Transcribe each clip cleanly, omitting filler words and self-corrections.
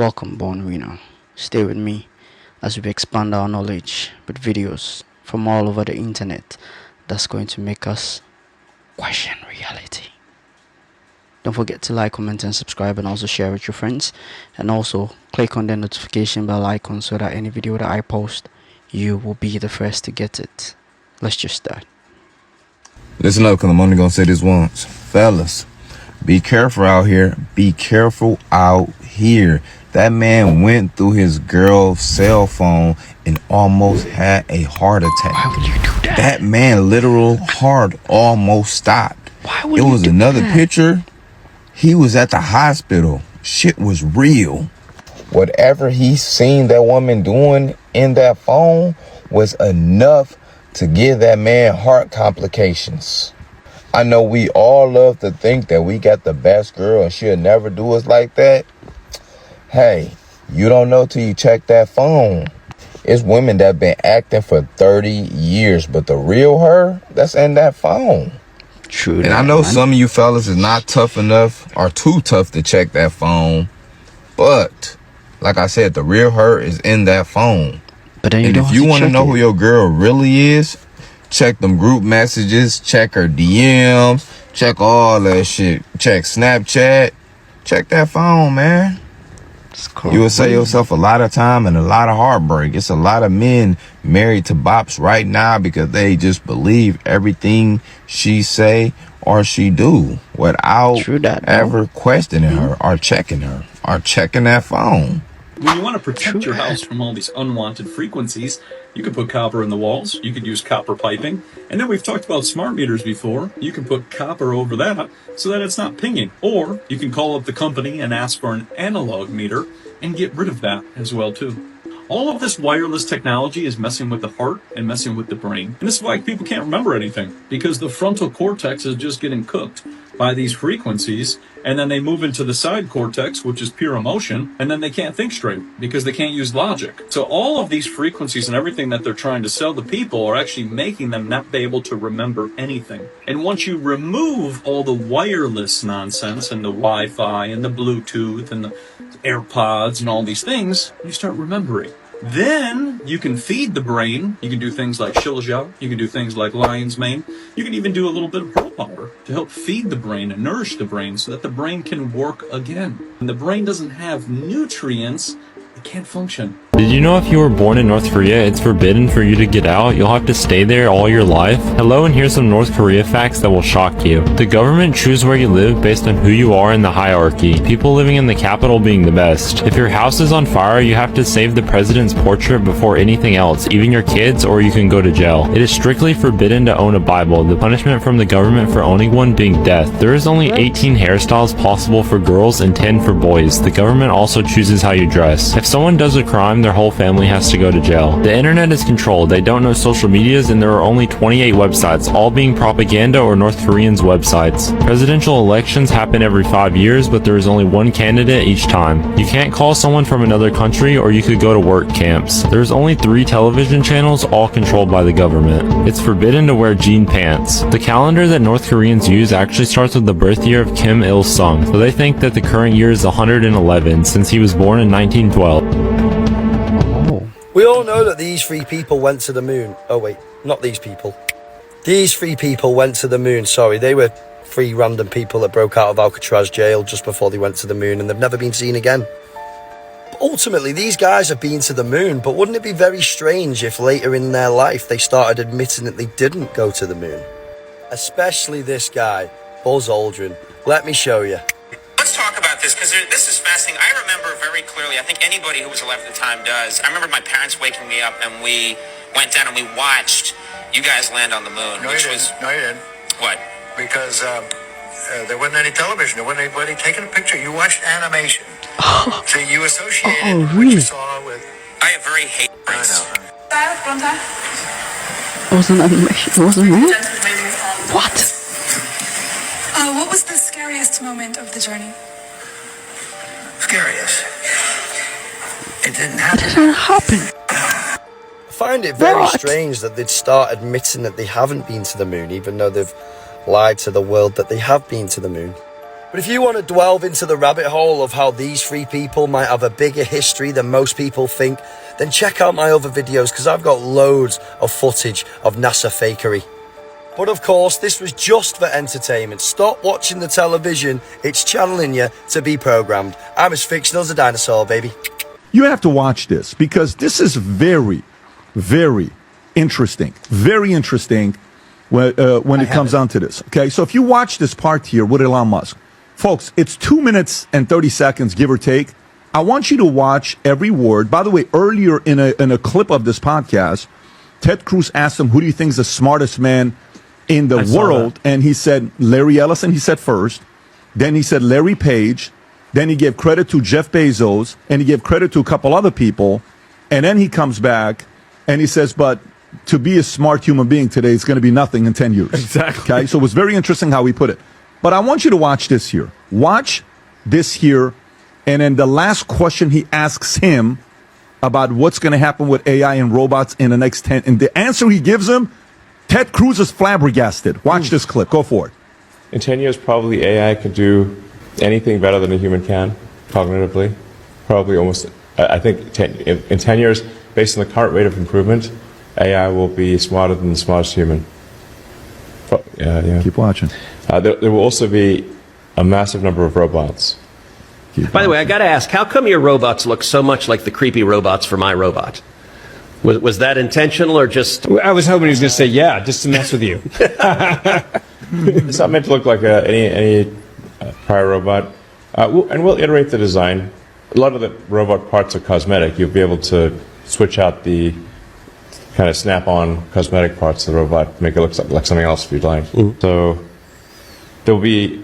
Welcome, Born Winner. Stay with me as we expand our knowledge with videos from all over the internet that's going to make us question reality. Don't forget to like, comment, and subscribe, and also share with your friends. And also click on the notification bell icon so that any video that I post, you will be the first to get it. Let's just start. Listen up, because I'm only going to say this once. Fellas, be careful out here. Be careful out here. That man went through his girl's cell phone and almost had a heart attack. Why would you do that? That man literal heart almost stopped. Why would it you was do another that? picture. He was at the hospital. Shit was real. Whatever he seen that woman doing in that phone was enough to give that man heart complications. I know we all love to think that we got the best girl and she'll never do us like that. Hey, you don't know till you check that phone. It's women that been acting for 30 years, but the real her, that's in that phone. True. And I know some of you fellas is not tough enough or too tough to check that phone. But, like I said, the real her is in that phone. But then and if you want to know who your girl really is, check them group messages, check her DMs, check all that shit. Check Snapchat, check that phone, man. You will save yourself a lot of time and a lot of heartbreak. It's a lot of men married to bops right now because they just believe everything she say or she do without ever questioning her or checking that phone. When you want to protect your house from all these unwanted frequencies, you can put copper in the walls, you could use copper piping, and then we've talked about smart meters before. You can put copper over that so that it's not pinging. Or you can call up the company and ask for an analog meter and get rid of that as well too. All of this wireless technology is messing with the heart and messing with the brain. And this is why people can't remember anything, because the frontal cortex is just getting cooked by these frequencies, and then they move into the side cortex, which is pure emotion, and then they can't think straight because they can't use logic. So all of these frequencies and everything that they're trying to sell to people are actually making them not be able to remember anything. And once you remove all the wireless nonsense and the Wi-Fi and the Bluetooth and the AirPods and all these things, you start remembering. Then you can feed the brain. You can do things like Shilajit. You can do things like lion's mane. You can even do a little bit of pearl powder to help feed the brain and nourish the brain so that the brain can work again. When the brain doesn't have nutrients, it can't function. Did you know if you were born in North Korea, it's forbidden for you to get out? You'll have to stay there all your life? Hello, and here's some North Korea facts that will shock you. The government chooses where you live based on who you are in the hierarchy, people living in the capital being the best. If your house is on fire, you have to save the president's portrait before anything else, even your kids, or you can go to jail. It is strictly forbidden to own a Bible, the punishment from the government for owning one being death. There is only 18 hairstyles possible for girls and 10 for boys. The government also chooses how you dress. If someone does a crime, their whole family has to go to jail. The internet is controlled. They don't know social medias, and there are only 28 websites, all being propaganda or North Koreans' websites. Presidential elections happen every 5 years, but there is only one candidate each time. You can't call someone from another country, or you could go to work camps. There's only 3 television channels, all controlled by the government. It's forbidden to wear jean pants. The calendar that North Koreans use actually starts with the birth year of Kim Il-sung, so they think that the current year is 111 since he was born in 1912. We all know that these 3 people went to the moon. Oh wait, not these people. These 3 people went to the moon. Sorry, they were 3 random people that broke out of Alcatraz jail just before they went to the moon, and they've never been seen again. But ultimately, these guys have been to the moon, but wouldn't it be very strange if later in their life they started admitting that they didn't go to the moon? Especially this guy, Buzz Aldrin. Let me show you. Let's talk about this, because this is fascinating. I remember very clearly, I think anybody who was alive at the time does. I remember my parents waking me up, and we went down and we watched you guys land on the moon. No, you didn't. What? Because there wasn't any television. There wasn't anybody taking a picture. You watched animation. So you associated what you saw with... I have very hate brains. It wasn't animation. It wasn't real? What? What was the scariest moment of the journey? Scariest? It didn't happen. It didn't happen. I find it very strange that they'd start admitting that they haven't been to the moon, even though they've lied to the world that they have been to the moon. But if you want to delve into the rabbit hole of how these three people might have a bigger history than most people think, then check out my other videos because I've got loads of footage of NASA fakery. But of course, this was just for entertainment. Stop watching the television. It's channeling you to be programmed. I'm as fictional as a dinosaur, baby. You have to watch this because this is very, very interesting. Very interesting when it comes down to this. Okay, so if you watch this part here with Elon Musk, folks, it's 2 minutes and 30 seconds, give or take. I want you to watch every word. By the way, earlier in a clip of this podcast, Ted Cruz asked him, who do you think is the smartest man in the world? And he said Larry Ellison, he said first. Then he said Larry Page. Then he gave credit to Jeff Bezos. And he gave credit to a couple other people. And then he comes back and he says, but to be a smart human being today is going to be nothing in 10 years. Exactly. Okay, so it was very interesting how he put it. But I want you to watch this here. Watch this here. And then the last question he asks him about what's going to happen with AI and robots in the next 10. And the answer he gives him, Ted Cruz is flabbergasted. Watch this clip. Go for it. In 10 years, probably AI could do anything better than a human can, cognitively. Probably almost, I think in 10 years, based on the current rate of improvement, AI will be smarter than the smartest human. Keep watching. There will also be a massive number of robots. By the way, I got to ask, how come your robots look so much like the creepy robots for my robot? Was that intentional or just... I was hoping he was going to say, yeah, just to mess with you. It's not meant to look like any prior robot. And we'll iterate the design. A lot of the robot parts are cosmetic. You'll be able to switch out the kind of snap-on cosmetic parts of the robot, make it look like something else if you'd like. So there will be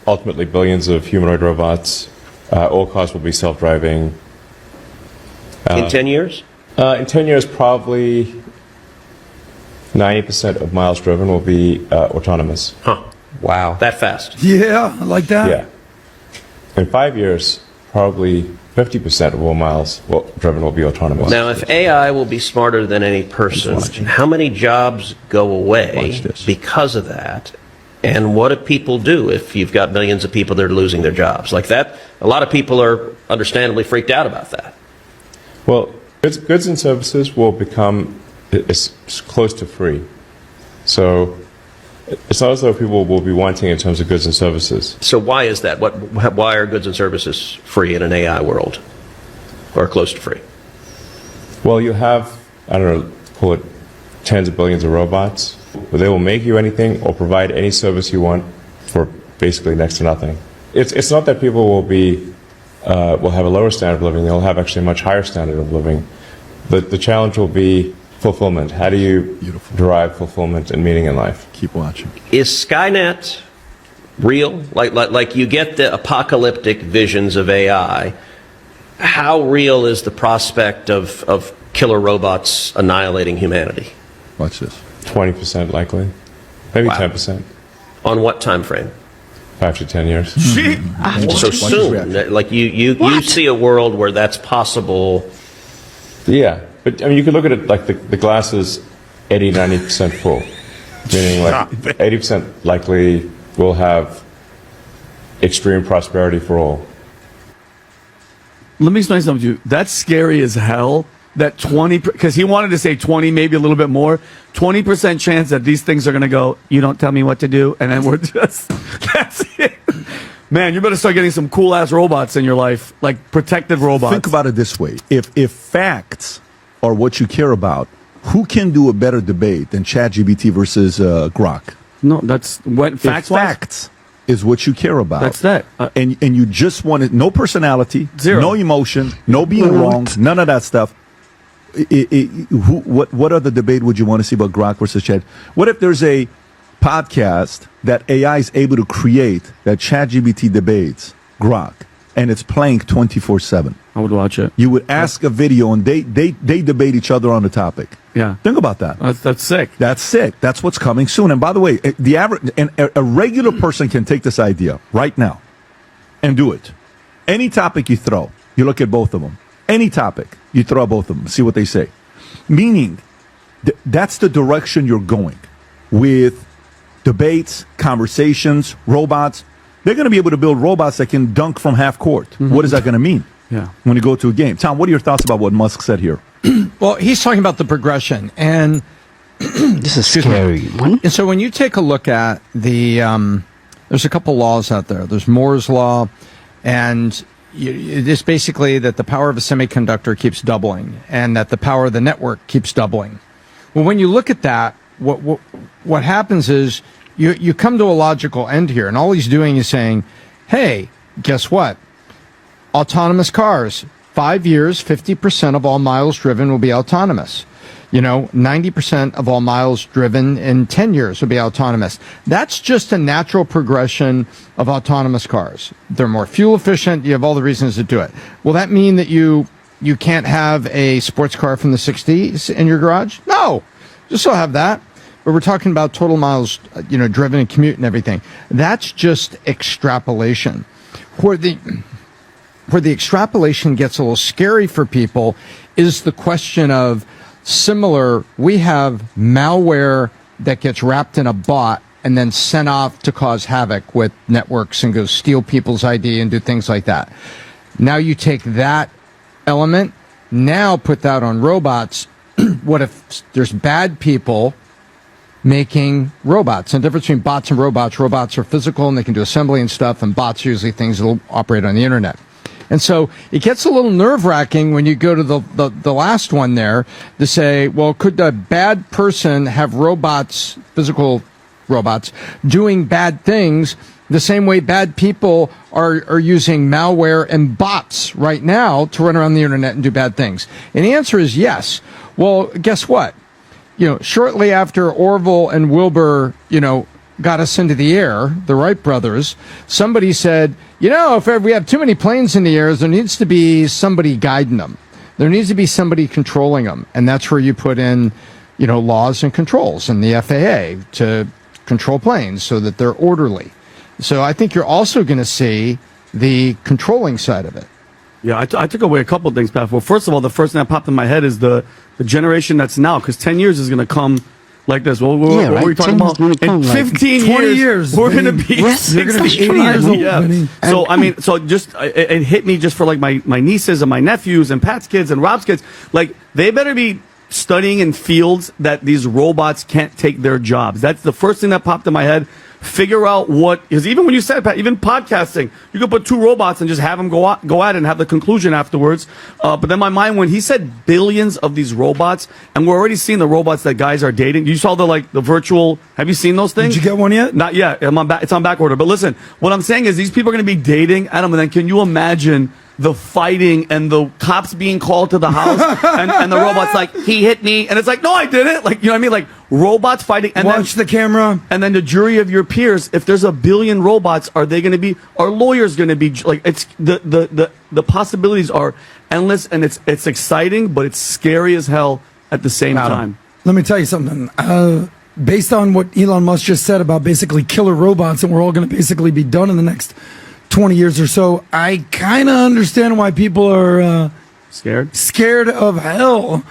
ultimately billions of humanoid robots. All cars will be self-driving. in 10 years? In 10 years, probably 90% of miles driven will be autonomous. Huh. Wow. That fast? Yeah, like that? Yeah. In 5 years, probably 50% of all miles driven will be autonomous. Now, if AI will be smarter than any person, how many jobs go away because of that? And what do people do if you've got millions of people that are losing their jobs? Like that, a lot of people are understandably freaked out about that. Well, goods and services will become as close to free. So it's not as though people will be wanting in terms of goods and services. So why is that? Why are goods and services free in an AI world, or close to free? Well, you have, I don't know, call it tens of billions of robots, but they will make you anything or provide any service you want for basically next to nothing. It's not that people will have a lower standard of living; they'll have actually a much higher standard of living. The challenge will be fulfillment. How do you derive fulfillment and meaning in life? Keep watching. Is Skynet real? Like you get the apocalyptic visions of AI. How real is the prospect of killer robots annihilating humanity? Watch this. 20% likely. Maybe 10%. On what time frame? 5 to 10 years. So soon. Like you see a world where that's possible. Yeah. But I mean, you could look at it like the glass is 80, 90% full. Meaning like 80% likely will have extreme prosperity for all. Let me explain something to you. That's scary as hell. That 20, because he wanted to say 20, maybe a little bit more. 20% chance that these things are going to go, you don't tell me what to do, and then we're just, that's it. Man, you better start getting some cool-ass robots in your life, like protective robots. Think about it this way. If facts are what you care about, who can do a better debate than ChatGPT versus Grok? No, that's what facts is what you care about. That's that. And you just want it, no personality, zero, no emotion, no being wrong, none of that stuff. What other debate would you want to see about Grok versus Chat? What if there's a podcast that AI is able to create that ChatGPT debates Grok, and it's playing 24/7? I would watch it. You would ask a video, and they debate each other on the topic. Yeah, think about that. That's sick. That's sick. That's what's coming soon. And by the way, the average and a regular person can take this idea right now and do it. Any topic you throw, you look at both of them. Any topic, you throw out both of them, see what they say. Meaning, that's the direction you're going with debates, conversations, robots. They're going to be able to build robots that can dunk from half court. What is that going to mean? Yeah. When you go to a game. Tom, what are your thoughts about what Musk said here? Well, he's talking about the progression, and This is scary. And so when you take a look at the, there's a couple laws out there. There's Moore's law, and it's basically that the power of a semiconductor keeps doubling, and that the power of the network keeps doubling. Well, when you look at that, what happens is you come to a logical end here, and all he's doing is saying, hey, guess what? Autonomous cars, 5 years, 50% of all miles driven will be autonomous. 90% of all miles driven in 10 years will be autonomous. That's just a natural progression of autonomous cars. They're more fuel efficient. You have all the reasons to do it. Will that mean that you can't have a sports car from the 60s in your garage? No, you still have that. But we're talking about total miles, driven and commute and everything. That's just extrapolation. Where the extrapolation gets a little scary for people is the question of we have malware that gets wrapped in a bot and then sent off to cause havoc with networks and go steal people's ID and do things like that. Now you take that element, now put that on robots. What if there's bad people making robots? And the difference between bots and robots are physical and they can do assembly and stuff, and bots are usually things that will operate on the internet. And so it gets a little nerve-wracking when you go to the last one there to say, well, could a bad person have robots, physical robots, doing bad things the same way bad people are using malware and bots right now to run around the internet and do bad things? And the answer is yes. Well, guess what? Shortly after Orville and Wilbur, got us into the air, the Wright brothers, somebody said, if we have too many planes in the air, there needs to be somebody guiding them. There needs to be somebody controlling them. And that's where you put in, laws and controls in the FAA to control planes so that they're orderly. So I think you're also going to see the controlling side of it. Yeah, I took away a couple of things, Pat. Well, first of all, the first thing that popped in my head is the generation that's now, because 10 years is going to come like this. What are we talking about? In 15 years, we're going to be you're going to be 80 years old. Yeah. So it hit me just for like my nieces and my nephews and Pat's kids and Rob's kids. Like, they better be studying in fields that these robots can't take their jobs. That's the first thing that popped in my head. Figure out because even when you said, Pat, even podcasting, you could put two robots and just have them go at it and have the conclusion afterwards. But then my mind, when he said billions of these robots, and we're already seeing the robots that guys are dating. You saw the virtual. Have you seen those things? Did you get one yet? Not yet. It's on back order. But listen, what I'm saying is these people are going to be dating Adam, and then can you imagine the fighting and the cops being called to the house and the robots like, he hit me, and it's like, no, I didn't. Like, you know what I mean? Like, robots fighting, and watch the camera, and then the jury of your peers. If there's a billion robots, are lawyers going to be like? It's the possibilities are endless, and it's exciting, but it's scary as hell at the same time. Let me tell you something. Based on what Elon Musk just said about basically killer robots, and we're all going to basically be done in the next 20 years or so, I kind of understand why people are scared of hell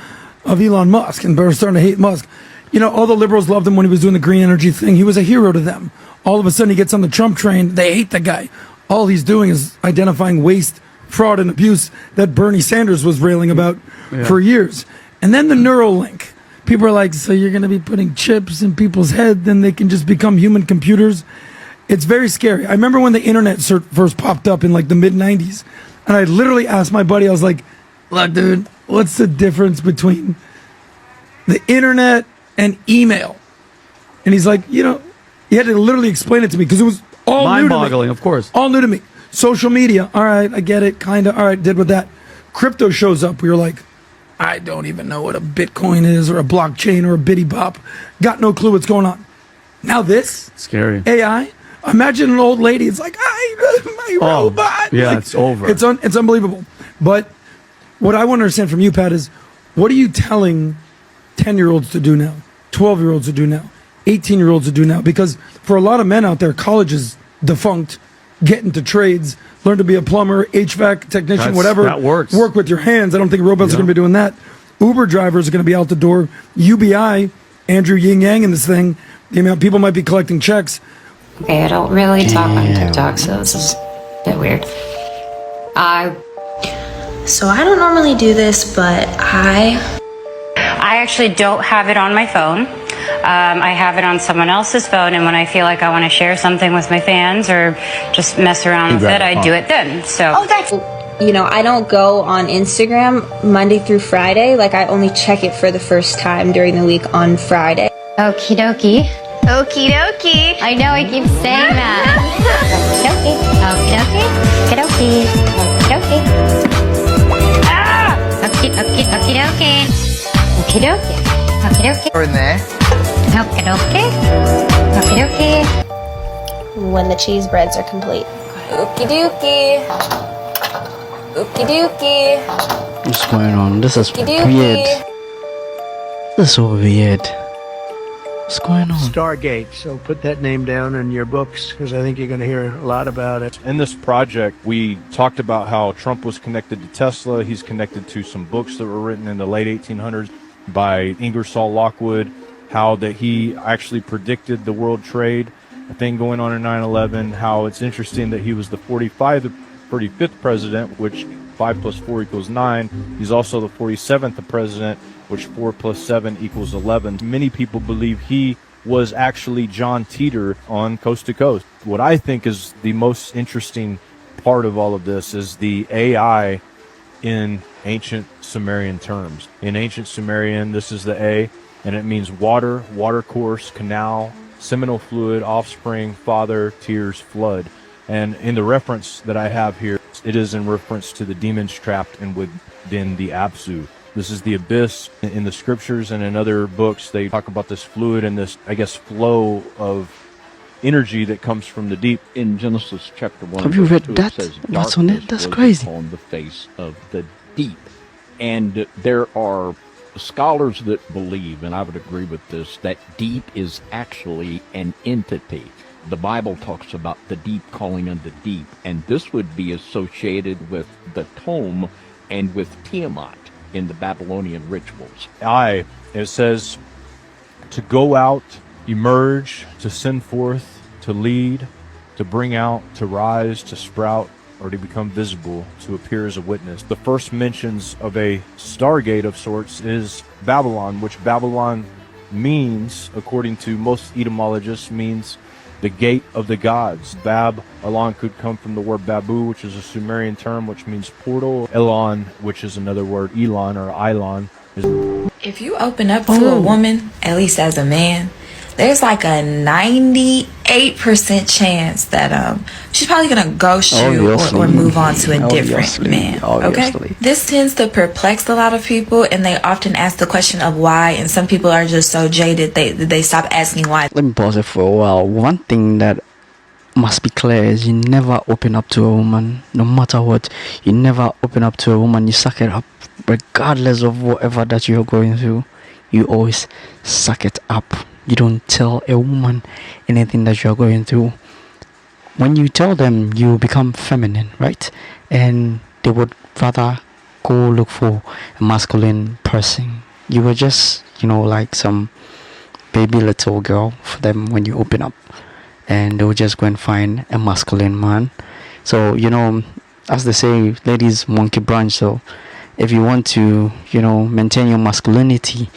of Elon Musk, and they're starting to hate Musk. All the liberals loved him when he was doing the green energy thing. He was a hero to them. All of a sudden, he gets on the Trump train. They hate the guy. All he's doing is identifying waste, fraud, and abuse that Bernie Sanders was railing about for years. And then the Neuralink. People are like, so you're going to be putting chips in people's head, then they can just become human computers? It's very scary. I remember when the internet first popped up in like the mid-90s, and I literally asked my buddy, I was like, look, dude, what's the difference between the internet and email? And he's like, he had to literally explain it to me because it was all new to me. Mind-boggling, of course. All new to me. Social media, all right, I get it, kind of, all right, did with that. Crypto shows up, we were like, I don't even know what a Bitcoin is or a blockchain or a bitty bop. Got no clue what's going on. Now this. Scary. AI. Imagine an old lady. It's like, my robot. Yeah, like, it's over. It's unbelievable. But what I want to understand from you, Pat, is what are you telling 10-year-olds to do now, 12-year-olds to do now, 18-year-olds to do now? Because for a lot of men out there, college is defunct. Get into trades, learn to be a plumber, HVAC technician, whatever. That works. Work with your hands. I don't think robots are going to be doing that. Uber drivers are going to be out the door. UBI, Andrew Yin Yang in this thing. The amount people might be collecting checks. Okay, I don't really talk on Damn. TikTok, so this is a bit weird. So I don't normally do this, but I actually don't have it on my phone. I have it on someone else's phone, and when I feel like I want to share something with my fans or just mess around with it, I do it then. So. Oh, that's. You know, I don't go on Instagram Monday through Friday. Like, I only check it for the first time during the week on Friday. Okie dokie. Okie dokie. I know, I keep saying that. Okie dokie. Okie dokie. Okie dokie. Ah! Okie dokie. Okie dokie. Okie dokie. Okie dokie. In there. Okie dokie. Okie dokie. When the cheese breads are complete. Okie dokie. Okie dokie. What's going on? This is Okie dokie. weird. This is so weird. What's going on? Stargate. So put that name down in your books because I think you're going to hear a lot about it. In this project, we talked about how Trump was connected to Tesla. He's connected to some books that were written in the late 1800s by Ingersoll Lockwood, how that he actually predicted the world trade thing going on in 9/11, how it's interesting that he was the 45th president, which 5 plus 4 equals 9. He's also the 47th president, which 4 plus 7 equals 11. Many people believe he was actually John Teeter on Coast to Coast. What I think is the most interesting part of all of this is the AI in ancient Sumerian terms. In ancient Sumerian, this is the A, and it means water, watercourse, canal, seminal fluid, offspring, father, tears, flood. And in the reference that I have here, it is in reference to the demons trapped and within the Apsu. This is the abyss. In the scriptures and in other books, they talk about this fluid and this, I guess, flow of energy that comes from the deep. In Genesis chapter 1, have you read 2, that? It says, What's on it? That's was crazy. On the face of the deep. And there are scholars that believe, and I would agree with this, that deep is actually an entity. The Bible talks about the deep calling unto deep, and this would be associated with the Tom and with Tiamat in the Babylonian rituals. It says to go out, emerge, to send forth, to lead, to bring out, to rise, to sprout, or to become visible, to appear as a witness. The first mentions of a stargate of sorts is Babylon, which Babylon means, according to most etymologists, means the gate of the gods. Bab-Elon could come from the word babu, which is a Sumerian term, which means portal. Elon, which is another word, Elon or Ilon. If you open up to a woman, at least as a man, there's like a 98% chance that she's probably gonna ghost you or move on to a different man. Okay, this tends to perplex a lot of people, and they often ask the question of why. And some people are just so jaded they stop asking why. Let me pause it for a while. One thing that must be clear is you never open up to a woman, no matter what. You never open up to a woman. You suck it up, regardless of whatever that you're going through. You always suck it up. You don't tell a woman anything that you're going through. When you tell them, you become feminine, right? And they would rather go look for a masculine person. You were just, like some baby little girl for them when you open up. And they would just go and find a masculine man. So, as they say, ladies monkey branch. So if you want to, maintain your masculinity,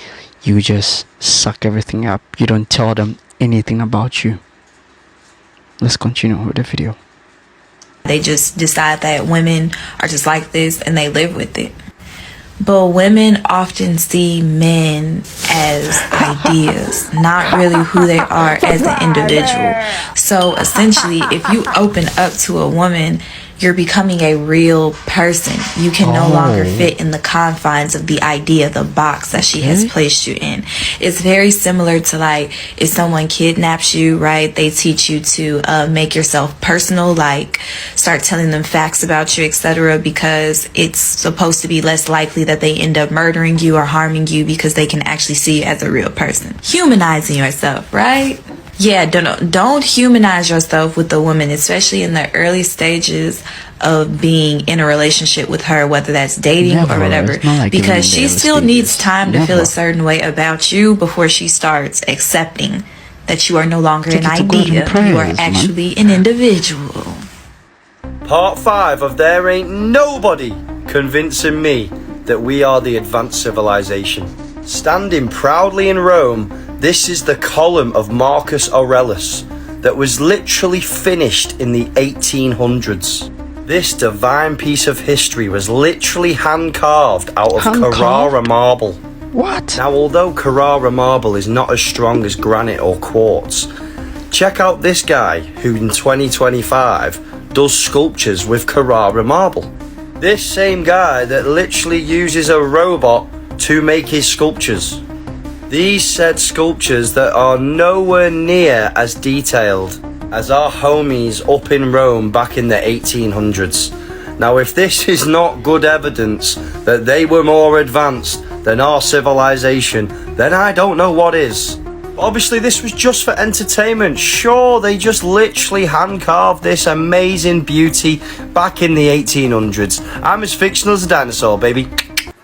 you just suck everything up. You don't tell them anything about you. Let's continue with the video. They just decide that women are just like this and they live with it. But women often see men as ideas, not really who they are as an individual. So essentially, if you open up to a woman, you're becoming a real person. You can no longer fit in the confines of the idea, the box that she has placed you in. It's very similar to like if someone kidnaps you, right? They teach you to make yourself personal, like start telling them facts about you, etc., because it's supposed to be less likely that they end up murdering you or harming you because they can actually see you as a real person. Humanizing yourself, right? Yeah, don't humanize yourself with the woman, especially in the early stages of being in a relationship with her, whether that's dating or whatever, because she still needs time to feel a certain way about you before she starts accepting that you are no longer Take an it to God in idea, you are prayers, man. actually an individual. Part 5 of There Ain't Nobody Convincing Me That We Are the Advanced Civilization. Standing proudly in Rome, this is the column of Marcus Aurelius that was literally finished in the 1800s. This divine piece of history was literally hand-carved out of Carrara marble. What? Now, although Carrara marble is not as strong as granite or quartz, check out this guy who in 2025 does sculptures with Carrara marble. This same guy that literally uses a robot to make his sculptures. These said sculptures that are nowhere near as detailed as our homies up in Rome back in the 1800s. Now, if this is not good evidence that they were more advanced than our civilization, then I don't know what is. Obviously, this was just for entertainment. Sure, they just literally hand-carved this amazing beauty back in the 1800s. I'm as fictional as a dinosaur, baby.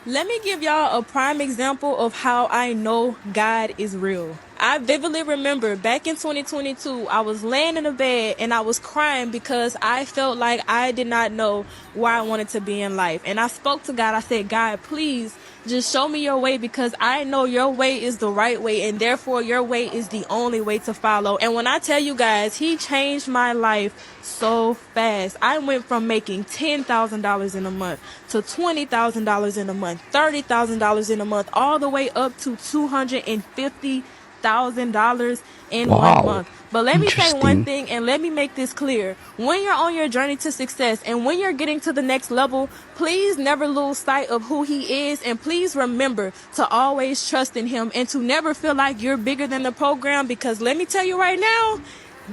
Let me give y'all a prime example of how I know God is real. I vividly remember back in 2022, I was laying in a bed and I was crying because I felt like I did not know where I wanted to be in life. And I spoke to God. I said, God, please just show me your way, because I know your way is the right way, and therefore your way is the only way to follow. And when I tell you guys, he changed my life so fast. I went from making $10,000 in a month to $20,000 in a month, $30,000 in a month, all the way up to $250,000 in 1 month. But let me say one thing, and let me make this clear. When you're on your journey to success and when you're getting to the next level, please never lose sight of who he is, and please remember to always trust in him and to never feel like you're bigger than the program, because let me tell you right now,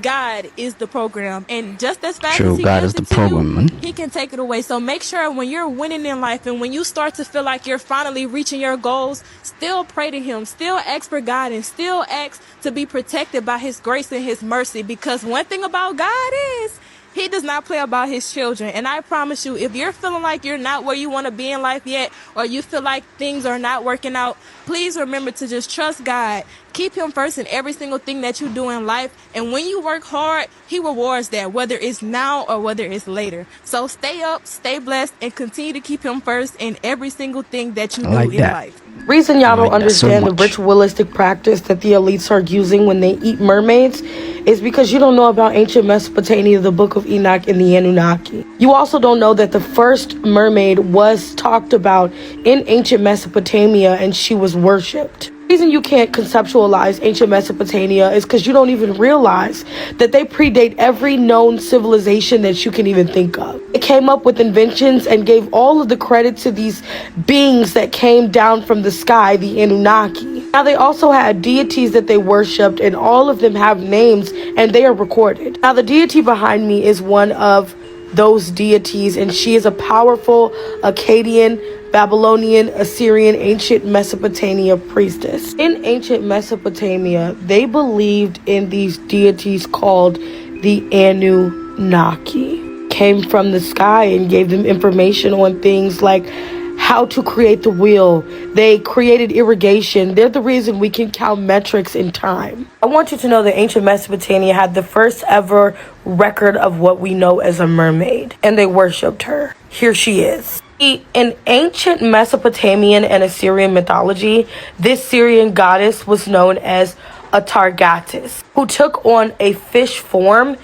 God is the program, and just as fast as he gives it to you, he can take it away. So make sure when you're winning in life and when you start to feel like you're finally reaching your goals, still pray to him, still ask for guidance, still ask to be protected by his grace and his mercy, because one thing about God is he does not play about his children. And I promise you, if you're feeling like you're not where you want to be in life yet, or you feel like things are not working out, please remember to just trust God. Keep him first in every single thing that you do in life. And when you work hard, he rewards that, whether it's now or whether it's later. So stay up, stay blessed, and continue to keep him first in every single thing that you do in life. Reason y'all don't understand the ritualistic practice that the elites are using when they eat mermaids is because you don't know about ancient Mesopotamia, the Book of Enoch, and the Anunnaki. You also don't know that the first mermaid was talked about in ancient Mesopotamia and she was worshipped. The reason you can't conceptualize ancient Mesopotamia is because you don't even realize that they predate every known civilization that you can even think of. It came up with inventions and gave all of the credit to these beings that came down from the sky, the Anunnaki. Now, they also had deities that they worshipped, and all of them have names and they are recorded. Now, the deity behind me is one of those deities, and she is a powerful Akkadian, Babylonian, Assyrian, ancient Mesopotamia priestess. In ancient Mesopotamia, they believed in these deities called the Anunnaki. Came from the sky and gave them information on things like how to create the wheel. They created irrigation. They're the reason we can count metrics in time. I want you to know that ancient Mesopotamia had the first ever record of what we know as a mermaid, and they worshipped her. Here she is. In ancient Mesopotamian and Assyrian mythology, this Syrian goddess was known as Atargatis, who took on a fish form,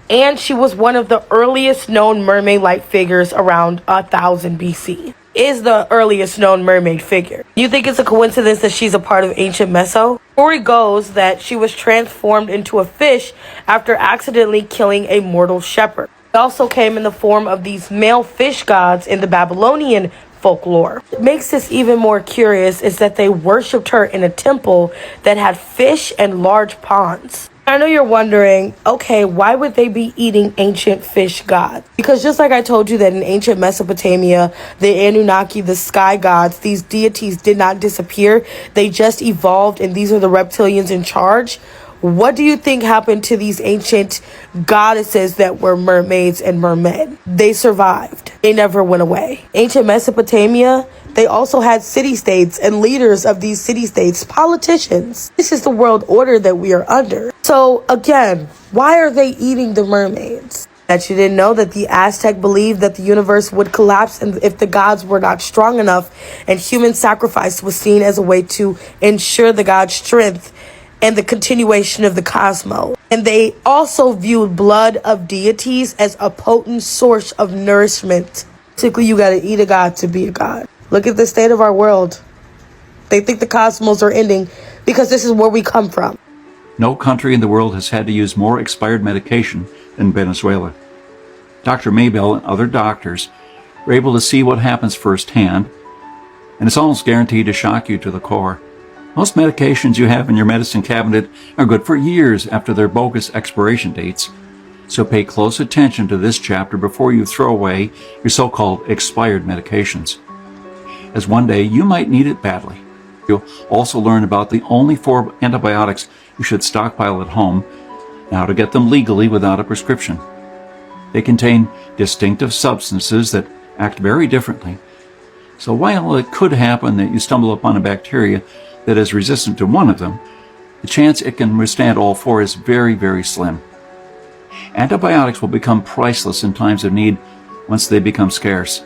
and she was one of the earliest known mermaid-like figures around 1000 BC. Is the earliest known mermaid figure. You think it's a coincidence that she's a part of ancient Meso? Story goes that she was transformed into a fish after accidentally killing a mortal shepherd. It also came in the form of these male fish gods in the Babylonian folklore. What makes this even more curious is that they worshipped her in a temple that had fish and large ponds. I know you're wondering, okay, why would they be eating ancient fish gods? Because just like I told you that in ancient Mesopotamia, the Anunnaki, the sky gods, these deities did not disappear. They just evolved, and these are the reptilians in charge. What do you think happened to these ancient goddesses that were mermaids and mermen? They survived. They never went away. Ancient Mesopotamia, they also had city-states and leaders of these city-states, politicians. This is the world order that we are under. So again, why are they eating the mermaids? That you didn't know that the Aztec believed that the universe would collapse and if the gods were not strong enough, and human sacrifice was seen as a way to ensure the god's strength and the continuation of the cosmos. And they also viewed blood of deities as a potent source of nourishment. Basically, you gotta eat a god to be a god. Look at the state of our world. They think the cosmos are ending because this is where we come from. No country in the world has had to use more expired medication than Venezuela. Dr. Maybell and other doctors were able to see what happens firsthand, and it's almost guaranteed to shock you to the core. Most medications you have in your medicine cabinet are good for years after their bogus expiration dates, so pay close attention to this chapter before you throw away your so-called expired medications, as one day you might need it badly. You'll also learn about the only 4 antibiotics you should stockpile at home and how to get them legally without a prescription. They contain distinctive substances that act very differently. So while it could happen that you stumble upon a bacteria that is resistant to one of them, the chance it can withstand all 4 is very, very slim. Antibiotics will become priceless in times of need once they become scarce.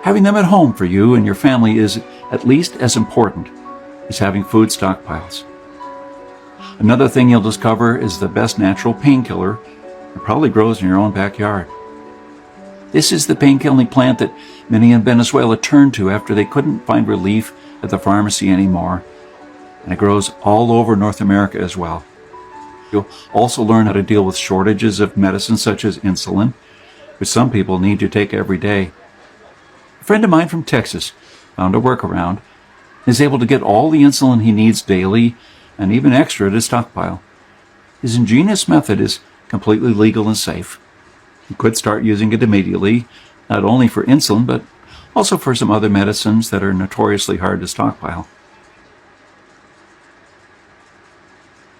Having them at home for you and your family is at least as important as having food stockpiles. Another thing you'll discover is the best natural painkiller that probably grows in your own backyard. This is the pain-killing plant that many in Venezuela turned to after they couldn't find relief at the pharmacy anymore, and it grows all over North America as well. You'll also learn how to deal with shortages of medicine such as insulin, which some people need to take every day. A friend of mine from Texas found a workaround and is able to get all the insulin he needs daily and even extra to stockpile. His ingenious method is completely legal and safe. You could start using it immediately, not only for insulin, but also for some other medicines that are notoriously hard to stockpile.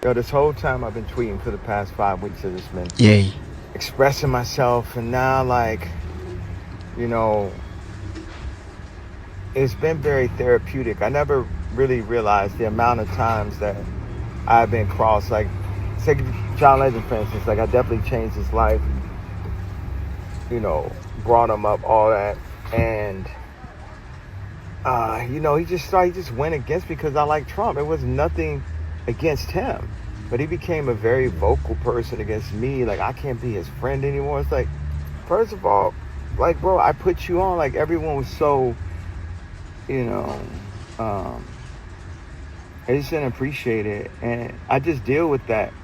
Yo, this whole time I've been tweeting for the past 5 weeks. I've just been Yay. expressing myself, and now, like, you know, it's been very therapeutic. I never really realized the amount of times that I've been crossed. Like, take John Legend, for instance. Like, I definitely changed his life, you know, brought him up, all that. And, you know, he just went against me because I like Trump. It was nothing against him, but he became a very vocal person against me. Like, I can't be his friend anymore. It's like, first of all, like, bro, I put you on. Like, everyone was so, you know, I just didn't appreciate it, and I just deal with that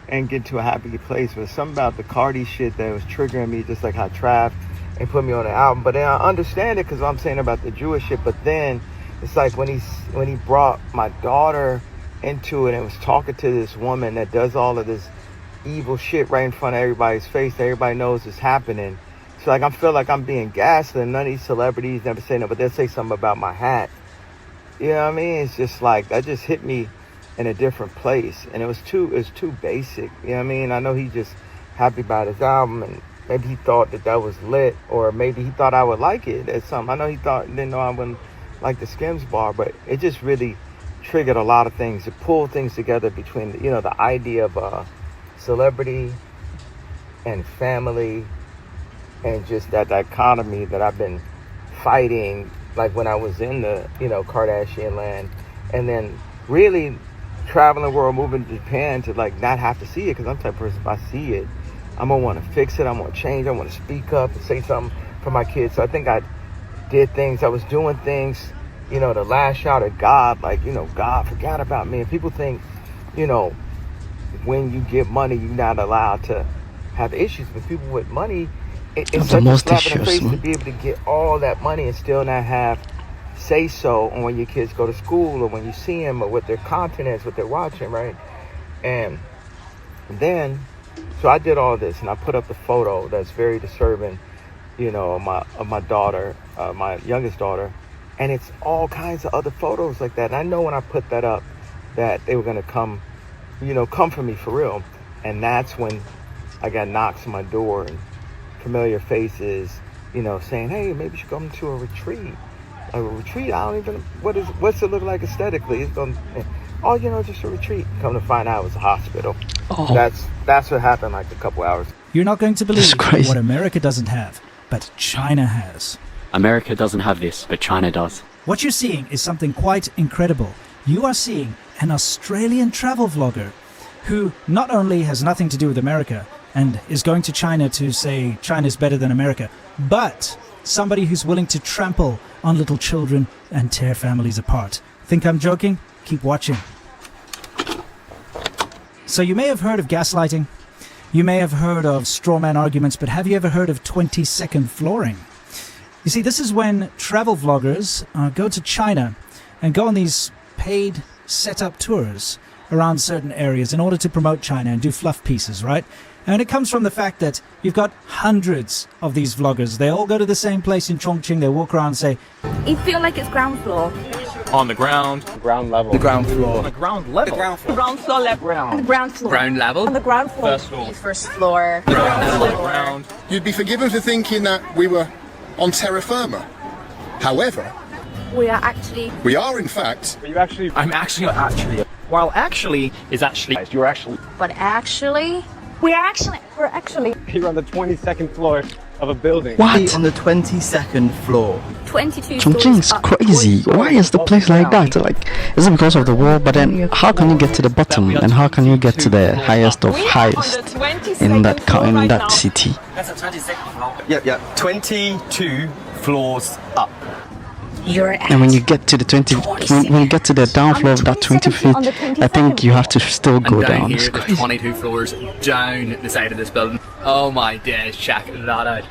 and get to a happy place. But something about the Cardi shit that was triggering me, just like how Trav and put me on the album. But then I understand it because I'm saying about the Jewish shit. But then it's like when he brought my daughter into it and was talking to this woman that does all of this evil shit right in front of everybody's face that everybody knows is happening. So like I feel like I'm being gaslit, and none of these celebrities never say no, but they'll say something about my hat. You know what I mean? It's just like that just hit me in a different place, and it was too basic. You know what I mean? I know he just happy about his album, and maybe he thought that was lit, or maybe he thought I would like it at something. I know he didn't know I wouldn't like the Skims bar, but it just really triggered a lot of things. It pulled things together between, you know, the idea of celebrity and family, and just that dichotomy that I've been fighting, like when I was in the, you know, Kardashian land, and then really traveling the world, moving to Japan to like not have to see it, because I'm the type of person, if I see it, I'm gonna want to fix it, I'm gonna change, I want to speak up and say something for my kids. So I think I did things, I was doing things, you know, to lash out at God, like, you know, God forgot about me. And people think, you know, when you get money, you're not allowed to have issues. But people with money, it's such a slap in the face to be able to get all that money and still not have say so on when your kids go to school, or when you see them, or what their content is, what they're watching, right? And then, so I did all this, and I put up the photo that's very disturbing, you know, of my daughter, my youngest daughter, and it's all kinds of other photos like that. And I know when I put that up that they were gonna come, you know, come for me for real. And that's when I got knocks on my door and familiar faces, you know, saying, hey, maybe you should come to a retreat. A retreat, I don't even, what's it look like aesthetically? It's gonna oh, you know, just a retreat. Come to find out it was a hospital. Oh. That's what happened like a couple hours. You're not going to believe what America doesn't have, but China has. America doesn't have this, but China does. What you're seeing is something quite incredible. You are seeing an Australian travel vlogger who not only has nothing to do with America and is going to China to say China's better than America, but somebody who's willing to trample on little children and tear families apart. Think I'm joking? Keep watching. So you may have heard of gaslighting. You may have heard of strawman arguments, but have you ever heard of 20-second flooring? You see, this is when travel vloggers go to China and go on these paid set-up tours around certain areas in order to promote China and do fluff pieces, right? And it comes from the fact that you've got hundreds of these vloggers. They all go to the same place in Chongqing. They walk around and say, "It feels like it's ground floor." On the ground. Ground level. The ground floor. On the ground level. The ground floor. Ground floor level. Ground. Ground floor. Ground level. On the ground floor. First floor. First floor. Ground. You'd be forgiven for thinking that we were on terra firma. However, We are actually. we are in fact. I'm actually. While actually is actually. You're actually. But actually. We're actually. You're on the 22nd floor of a building. What? On the 22nd floor. 22 Chongqing's crazy. Why is the place like that? Like, is it because of the wall? But then, how can you get to the bottom? And how can you get to the highest of highest in that city? That's a 22nd floor. Yeah. 22 floors up. And when you get to the when you get to the down floor of that 20 feet, I think you have to still go down. It's crazy. 22 floors down the side of this building. Oh my days, check that out.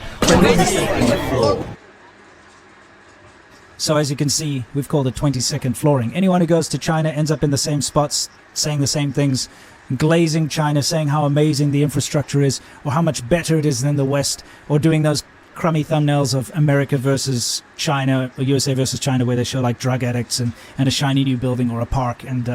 So as you can see, we've called it 20-second flooring. Anyone who goes to China ends up in the same spots, saying the same things, glazing China, saying how amazing the infrastructure is, or how much better it is than the West, or doing those crummy thumbnails of America versus China, or USA versus China, where they show like drug addicts and a shiny new building or a park and,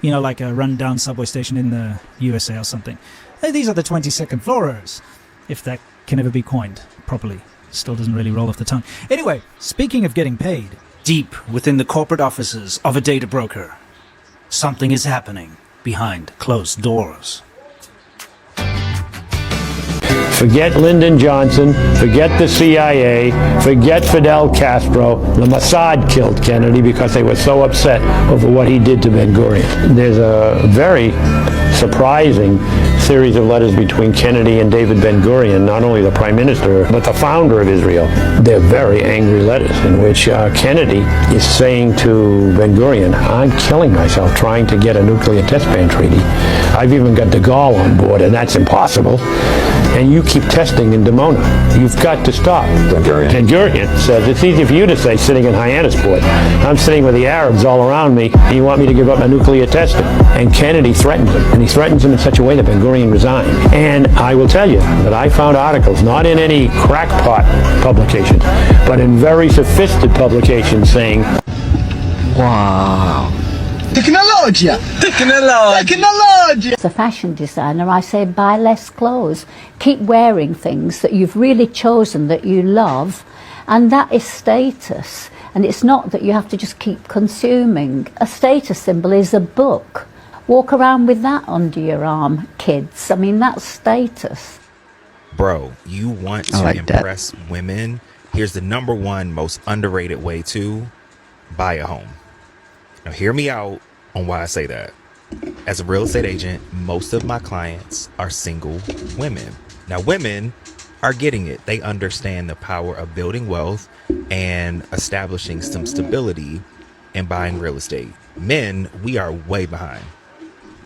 like a run-down subway station in the USA or something. These are the 20-second floorers, if that can ever be coined properly. Still doesn't really roll off the tongue. Anyway, speaking of getting paid, deep within the corporate offices of a data broker, something is happening behind closed doors. Forget Lyndon Johnson, forget the CIA, forget Fidel Castro. The Mossad killed Kennedy because they were so upset over what he did to Ben Gurion. There's a very surprising series of letters between Kennedy and David Ben Gurion, not only the prime minister, but the founder of Israel. They're very angry letters in which Kennedy is saying to Ben Gurion, I'm killing myself trying to get a nuclear test ban treaty. I've even got de Gaulle on board, and that's impossible. And you keep testing in Dimona. You've got to stop. Ben Gurion says, it's easy for you to say sitting in Hyannisport. I'm sitting with the Arabs all around me, and you want me to give up my nuclear testing. And Kennedy threatens him, and he threatens him in such a way that Ben Gurion resigned. And I will tell you that I found articles, not in any crackpot publications, but in very sophisticated publications saying, wow. Technology! As a fashion designer, I say buy less clothes. Keep wearing things that you've really chosen that you love, and that is status. And it's not that you have to just keep consuming. A status symbol is a book. Walk around with that under your arm, kids. I mean, that's status. Bro, you want to impress women? Here's the #1 most underrated way to buy a home. Now, hear me out on why I say that. As a real estate agent, most of my clients are single women. Now, women are getting it. They understand the power of building wealth and establishing some stability in buying real estate. Men, we are way behind.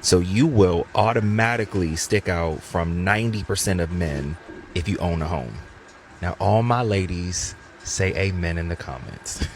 So you will automatically stick out from 90% of men if you own a home. Now, all my ladies, say amen in the comments.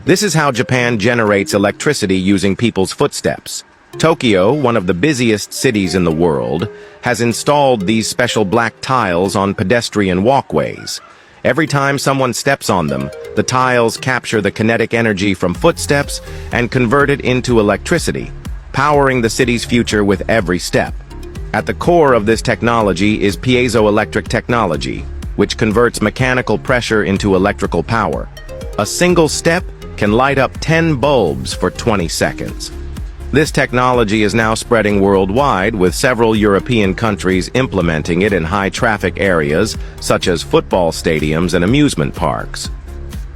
This is how Japan generates electricity using people's footsteps. Tokyo, one of the busiest cities in the world, has installed these special black tiles on pedestrian walkways. Every time someone steps on them, the tiles capture the kinetic energy from footsteps and convert it into electricity, powering the city's future with every step. At the core of this technology is piezoelectric technology, which converts mechanical pressure into electrical power. A single step can light up 10 bulbs for 20 seconds. This technology is now spreading worldwide, with several European countries implementing it in high-traffic areas, such as football stadiums and amusement parks.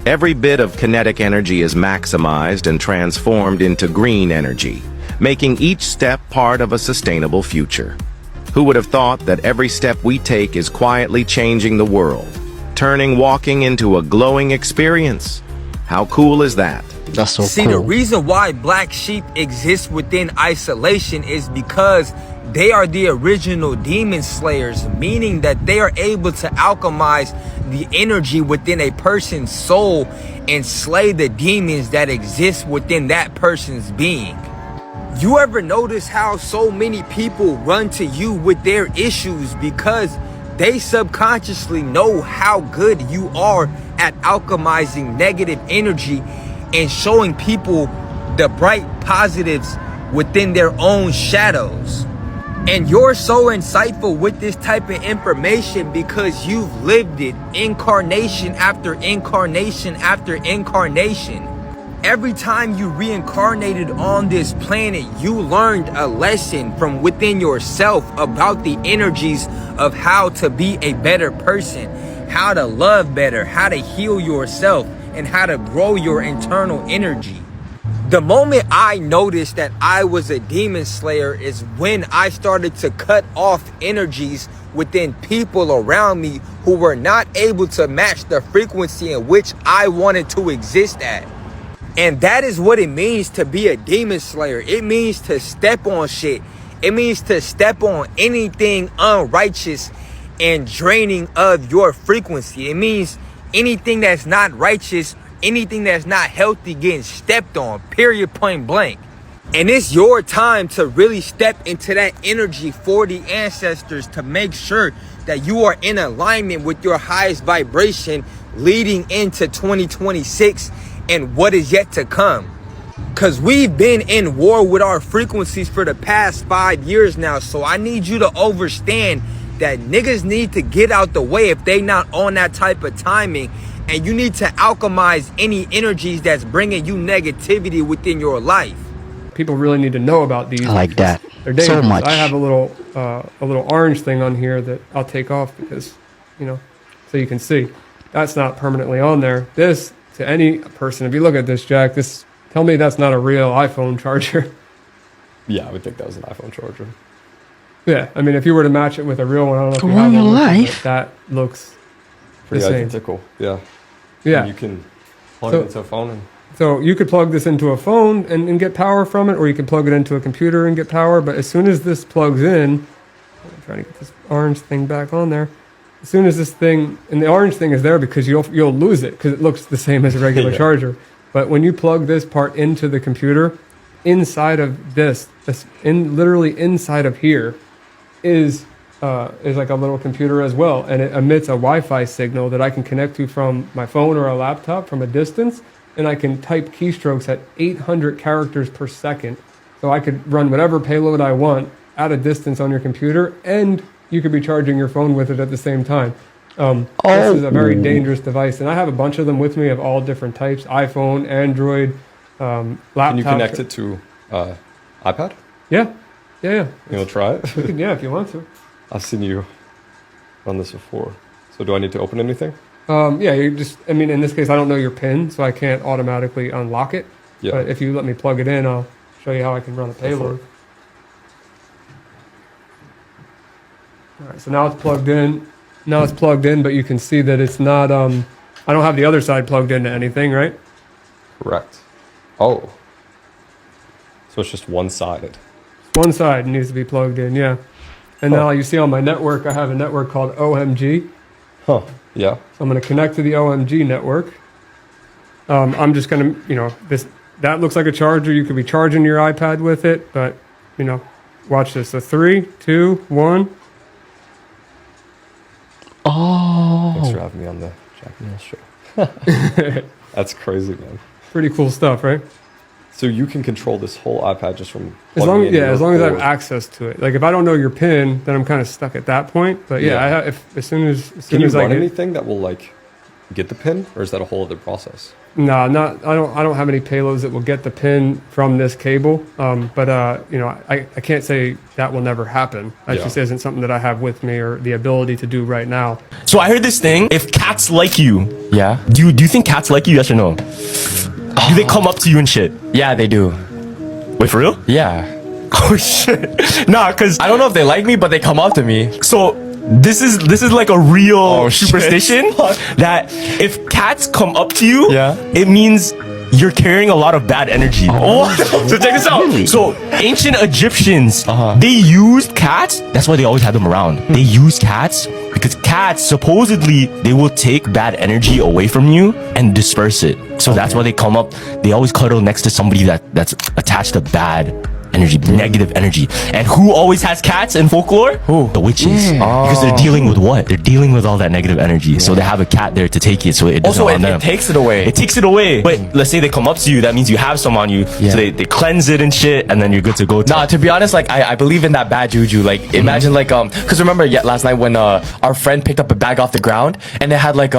Every bit of kinetic energy is maximized and transformed into green energy, making each step part of a sustainable future. Who would have thought that every step we take is quietly changing the world, turning walking into a glowing experience? How cool is that? That's so See, the reason why black sheep exist within isolation is because they are the original demon slayers, meaning that they are able to alchemize the energy within a person's soul and slay the demons that exist within that person's being. You ever notice how so many people run to you with their issues because they subconsciously know how good you are at alchemizing negative energy and showing people the bright positives within their own shadows? And you're so insightful with this type of information because you've lived it incarnation after incarnation after incarnation. Every time you reincarnated on this planet, you learned a lesson from within yourself about the energies of how to be a better person, how to love better, how to heal yourself, and how to grow your internal energy. The moment I noticed that I was a demon slayer is when I started to cut off energies within people around me who were not able to match the frequency in which I wanted to exist at. And that is what it means to be a demon slayer. It means to step on shit. It means to step on anything unrighteous and draining of your frequency. It means anything that's not righteous, anything that's not healthy getting stepped on, period, point blank. And it's your time to really step into that energy for the ancestors to make sure that you are in alignment with your highest vibration leading into 2026 and what is yet to come. Because we've been in war with our frequencies for the past 5 years now. So I need you to understand that niggas need to get out the way if they not on that type of timing. And you need to alchemize any energies that's bringing you negativity within your life. People really need to know about these. I like that They're dangerous. so much. I have a little orange thing on here that I'll take off because, you know, so you can see. That's not permanently on there. This, to any person, if you look at this, Jack, this, tell me that's not a real iPhone charger. Yeah, I would think that was an iPhone charger. Yeah, I mean, if you were to match it with a real one, I don't know if For you have real one, life? but that looks Pretty the same. identical. Yeah. Yeah. And you can plug So- it into a phone and So you could plug this into a phone and get power from it, or you could plug it into a computer and get power. But as soon as this plugs in, I'm trying to get this orange thing back on there. As soon as this thing, and the orange thing is there because you'll lose it because it looks the same as a regular Yeah. charger. But when you plug this part into the computer, inside of this literally inside of here is like a little computer as well, and it emits a Wi-Fi signal that I can connect to from my phone or a laptop from a distance. And I can type keystrokes at 800 characters per second. So I could run whatever payload I want at a distance on your computer, and you could be charging your phone with it at the same time. This is a very dangerous device, and I have a bunch of them with me of all different types: iPhone, Android, laptop. Can you connect it to iPad? Yeah. You want to try it? We can, yeah, if you want to. I've seen you run this before. So do I need to open anything? Yeah, you just, I mean, in this case, I don't know your PIN, so I can't automatically unlock it. Yeah. But if you let me plug it in, I'll show you how I can run a payload. All right, so now it's plugged in. Now it's plugged in, but you can see that it's not, I don't have the other side plugged into anything, right? Correct. Oh. So it's just one-sided. One side needs to be plugged in, yeah. And now you see on my network, I have a network called OMG. Huh. Yeah. So I'm going to connect to the OMG network. I'm just going to, that looks like a charger. You could be charging your iPad with it, but, watch this. So 3, 2, 1. Oh. Thanks for having me on the Jack Mills show. That's crazy, man. Pretty cool stuff, right? So you can control this whole iPad just from As long as I have board. access to it. Like if I don't know your PIN, then I'm kind of stuck at that point. But yeah, I have, as soon as Can you I run get anything that will like get the pin, or is that a whole other process? No, not. I don't have any payloads that will get the pin from this cable. But you know, I can't say that will never happen. That just isn't something that I have with me or the ability to do right now. So I heard this thing. If cats like you, do you think cats like you? Yes or no? Do they come up to you and shit? Yeah, they do. Wait, for real? Yeah. Oh shit. Nah, cause I don't know if they like me, but they come up to me. So this is like a real superstition that if cats come up to you, it means you're carrying a lot of bad energy. So check this out. So ancient Egyptians, they used cats. That's why they always had them around. They used cats because cats supposedly they will take bad energy away from you and disperse it. So that's why they come up. They always cuddle next to somebody that's attached to bad energy, negative energy. And who always has cats in folklore? Who? The witches. Because they're dealing with what? They're dealing with all that negative energy. So they have a cat there to take it so it doesn't harm them. It takes it away. It takes it away. But let's say they come up to you, that means you have some on you. So they cleanse it and shit, and then you're good to go. Nah, to be honest, like I believe in that bad juju. Like imagine like because remember last night when our friend picked up a bag off the ground and it had like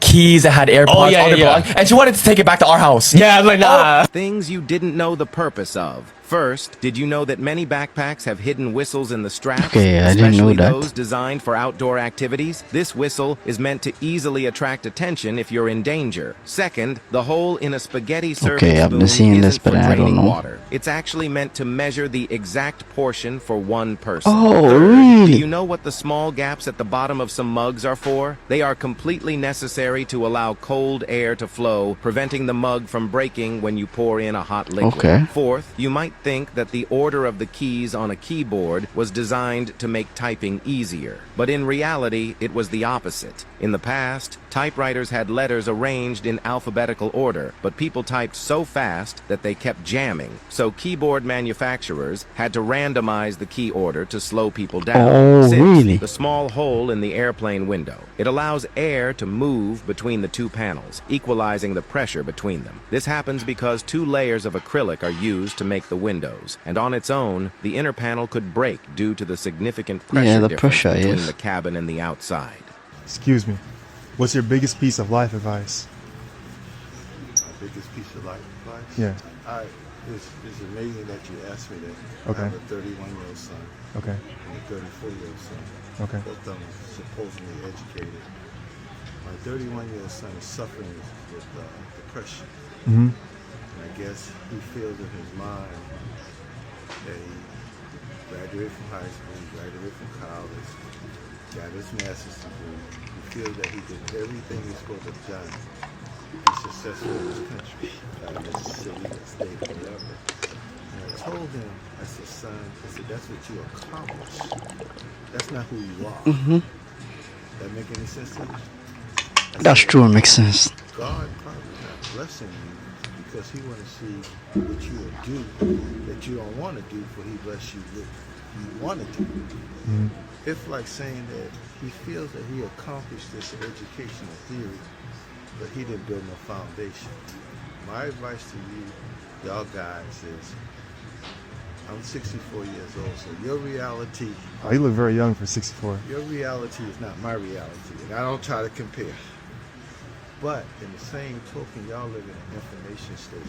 keys, it had AirPods, and she wanted to take it back to our house. Yeah, I'm like nah. Things you didn't know the purpose of. First, did you know that many backpacks have hidden whistles in the straps? Okay, I didn't know that. Especially those designed for outdoor activities? This whistle is meant to easily attract attention if you're in danger. Second, the hole in a spaghetti serving I've been seeing this, but I don't know. Water. It's actually meant to measure the exact portion for one person. Oh, Third, really? do you know what the small gaps at the bottom of some mugs are for? They are completely necessary to allow cold air to flow, preventing the mug from breaking when you pour in a hot liquid. Okay. Fourth, you might think that the order of the keys on a keyboard was designed to make typing easier. But in reality, it was the opposite. In the past, typewriters had letters arranged in alphabetical order, but people typed so fast that they kept jamming. So keyboard manufacturers had to randomize the key order to slow people down. Oh, Sixth, really? the small hole in the airplane window. It allows air to move between the two panels, equalizing the pressure between them. This happens because 2 layers of acrylic are used to make the windows, and on its own, the inner panel could break due to the significant pressure difference between the cabin and the outside. Excuse me, what's your biggest piece of life advice? My biggest piece of life advice? Yeah. It's amazing that you asked me that. Okay. I have a 31-year-old son. Okay. And a 34-year-old son. Okay. Both of them supposedly educated. My 31-year-old son is suffering with depression. Mm-hmm. And I guess he feels in his mind that he graduated from high school, graduated from college, got his master's degree. He feels that he did everything he's supposed to have done to be successful in this country, not in this city, that state, whatever. And I told him, I said, son, that's what you accomplished. That's not who you are. Mm-hmm. That make any sense to you? That's true, it makes sense. God probably not blessing you because he want to see what you will do that you don't want to do, for he bless you with you want to do. Mm-hmm. It's like saying that he feels that he accomplished this educational theory, but he didn't build no foundation. My advice to you, y'all guys, is I'm 64 years old, so your reality... Oh, you look very young for 64. Your reality is not my reality, and I don't try to compare. But in the same token, y'all live in an information stage.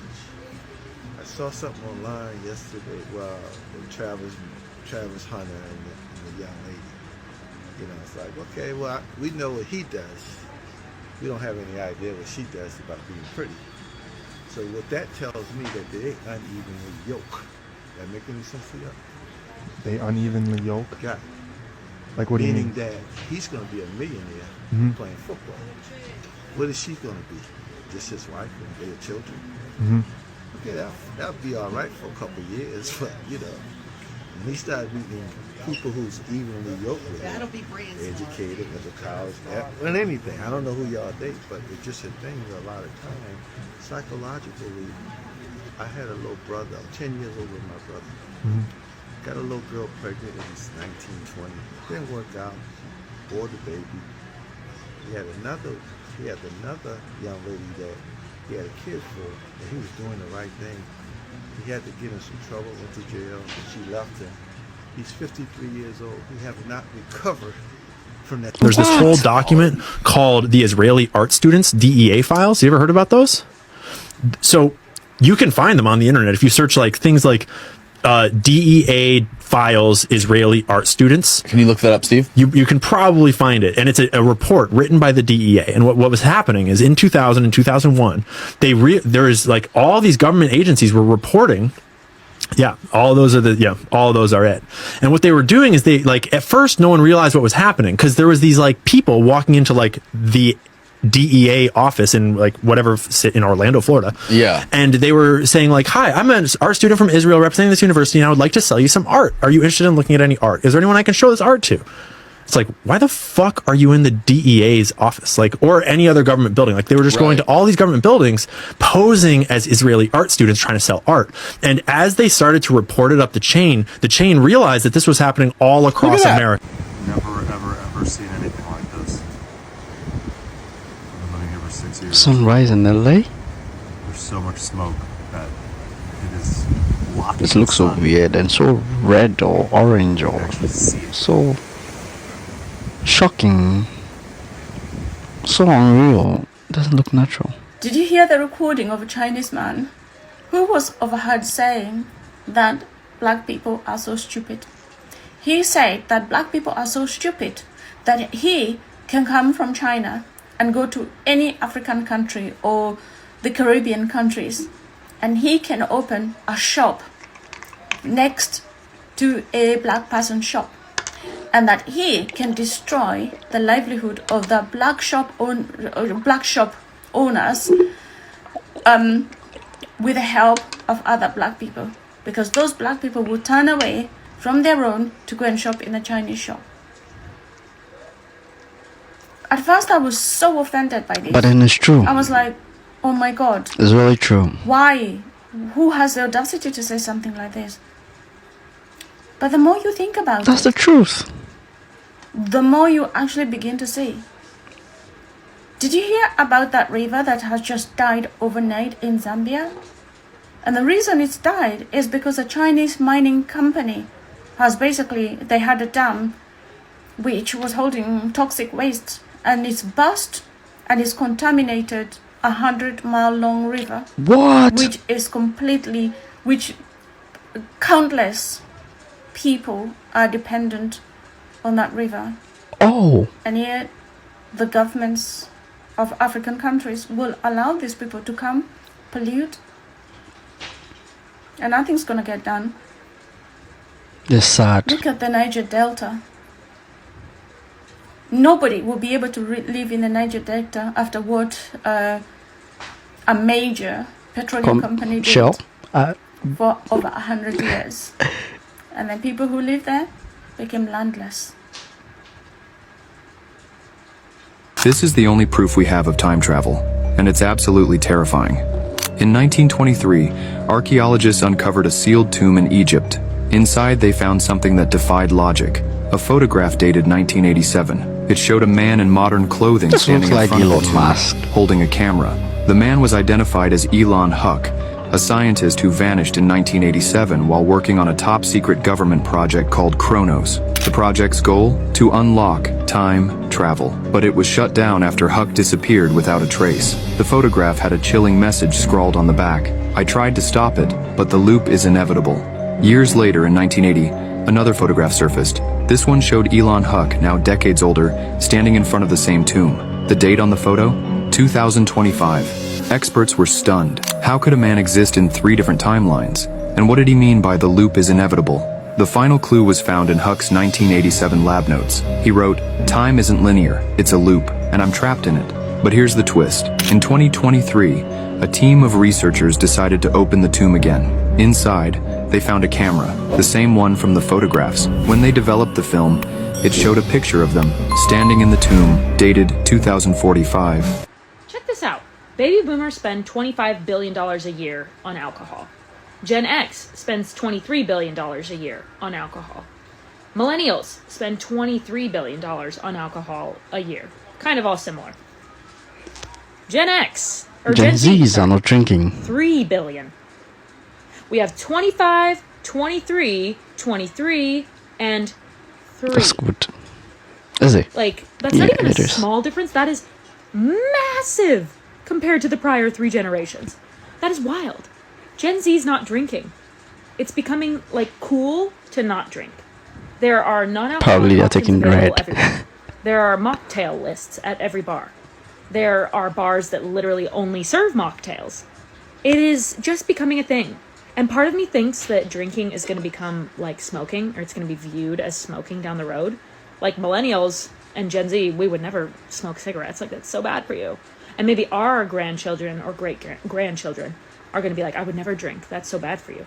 I saw something online yesterday, well, with Travis Hunter and the young lady. You know, it's like, okay, well, we know what he does. We don't have any idea what she does about being pretty. So what that tells me that they unevenly yoke. That make any sense to you? They unevenly yoke? Got it. Like what do you mean? Meaning that he's going to be a millionaire playing football. What is she going to be? Just his wife and their children? Mm-hmm. Okay, that'll be all right for a couple of years, but you know, when he started meeting people who's evenly yoked with him, educated, went to college, and anything. I don't know who y'all date, but it's just a thing where a lot of time, psychologically, I had a little brother. I'm 10 years older than my brother. Mm-hmm. Got a little girl pregnant when he's 19, 20. Didn't work out. Bore the baby. He had another young lady that he had a kid for, and he was doing the right thing. He had to get in some trouble, went to jail, and she left him. He's 53 years old. He have not recovered There's this whole document called the Israeli Art Students DEA files. You ever heard about those? So you can find them on the internet if you search like things like DEA files Israeli art students. Can you look that up, Steve? You can probably find it, and it's a report written by the DEA. And what was happening is in 2000 and 2001, there is like all these government agencies were reporting. Yeah, all of those are it. And what they were doing is they like at first no one realized what was happening because there was these like people walking into like the DEA office in like whatever in Orlando, Florida. Yeah. And they were saying like, "Hi, I'm an art student from Israel representing this university and I would like to sell you some art. Are you interested in looking at any art? Is there anyone I can show this art to?" It's like, why the fuck are you in the DEA's office? Like, or any other government building? Like they were just going to all these government buildings posing as Israeli art students trying to sell art. And as they started to report it up the chain realized that this was happening all across America. Never, ever seen anything like this. I've been living here for 6 years. Sunrise in LA? There's so much smoke that it is locked. This looks so weird and so red or orange or so shocking, so unreal. Doesn't look natural. Did you hear the recording of a Chinese man who was overheard saying that black people are so stupid? He said that black people are so stupid that he can come from China and go to any African country or the Caribbean countries and he can open a shop next to a black person shop, and that he can destroy the livelihood of the black shop owners with the help of other black people, because those black people will turn away from their own to go and shop in a Chinese shop. At first I was so offended by this. But then it's true. I was like, oh my God. It's really true. Why? Who has the audacity to say something like this? But the more you think about That's the truth. The more you actually begin to see. Did you hear about that river that has just died overnight in Zambia? And the reason it's died is because a Chinese mining company they had a dam which was holding toxic waste, and it's burst and it's contaminated 100-mile long river. What? Which countless people are dependent on that river. Oh. And yet the governments of African countries will allow these people to come pollute, and nothing's gonna get done. It's sad. Look at the Niger Delta. Nobody will be able to live in the Niger Delta after what a major petroleum company did Shell? For over 100 years. And then people who live there became landless. This is the only proof we have of time travel, and it's absolutely terrifying. In 1923, archaeologists uncovered a sealed tomb in Egypt. Inside, they found something that defied logic. A photograph dated 1987. It showed a man in modern clothing standing in front of the tomb, holding a camera. The man was identified as Elon Huck, a scientist who vanished in 1987 while working on a top-secret government project called Kronos. The project's goal? To unlock time travel. But it was shut down after Huck disappeared without a trace. The photograph had a chilling message scrawled on the back. I tried to stop it, but the loop is inevitable. Years later, in 1980, another photograph surfaced. This one showed Elon Huck, now decades older, standing in front of the same tomb. The date on the photo? 2025. Experts were stunned. How could a man exist in 3 different timelines? And what did he mean by the loop is inevitable? The final clue was found in Huck's 1987 lab notes. He wrote, "Time isn't linear, it's a loop, and I'm trapped in it." But here's the twist. In 2023, a team of researchers decided to open the tomb again. Inside, they found a camera, the same one from the photographs. When they developed the film, it showed a picture of them standing in the tomb, dated 2045. Check this out. Baby boomers spend $25 billion a year on alcohol. Gen X spends $23 billion a year on alcohol. Millennials spend $23 billion on alcohol a year. Kind of all similar. Gen Zs are not drinking. $3 billion. We have 25, 23, 23, and 3. That's good. Is it? Like, that's not Yeah, even a it is. small difference. That is massive compared to the prior 3 generations. That is wild. Gen Z's not drinking. It's becoming, like, cool to not drink. There are non-alcoholic Probably they're options taking available red. everywhere. There are mocktail lists at every bar. There are bars that literally only serve mocktails. It is just becoming a thing. And part of me thinks that drinking is going to become like smoking, or it's going to be viewed as smoking down the road. Like millennials and Gen Z, we would never smoke cigarettes. Like, that's so bad for you. And maybe our grandchildren or great-grandchildren are going to be like, I would never drink. That's so bad for you.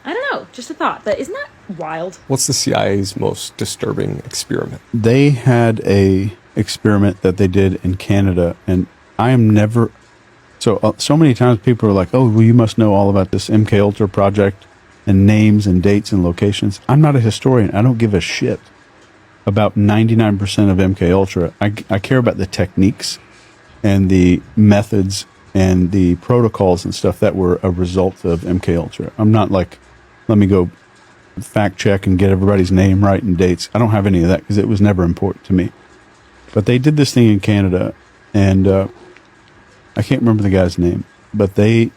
I don't know. Just a thought. But isn't that wild? What's the CIA's most disturbing experiment? They had a experiment that they did in Canada, and I am never... So many times people are like, oh, well, you must know all about this MK Ultra project and names and dates and locations. I'm not a historian. I don't give a shit about 99% of MK Ultra. I care about the techniques and the methods and the protocols and stuff that were a result of MK Ultra. I'm not like, let me go fact check and get everybody's name right and dates. I don't have any of that because it was never important to me. But they did this thing in Canada, and I can't remember the guy's name, but they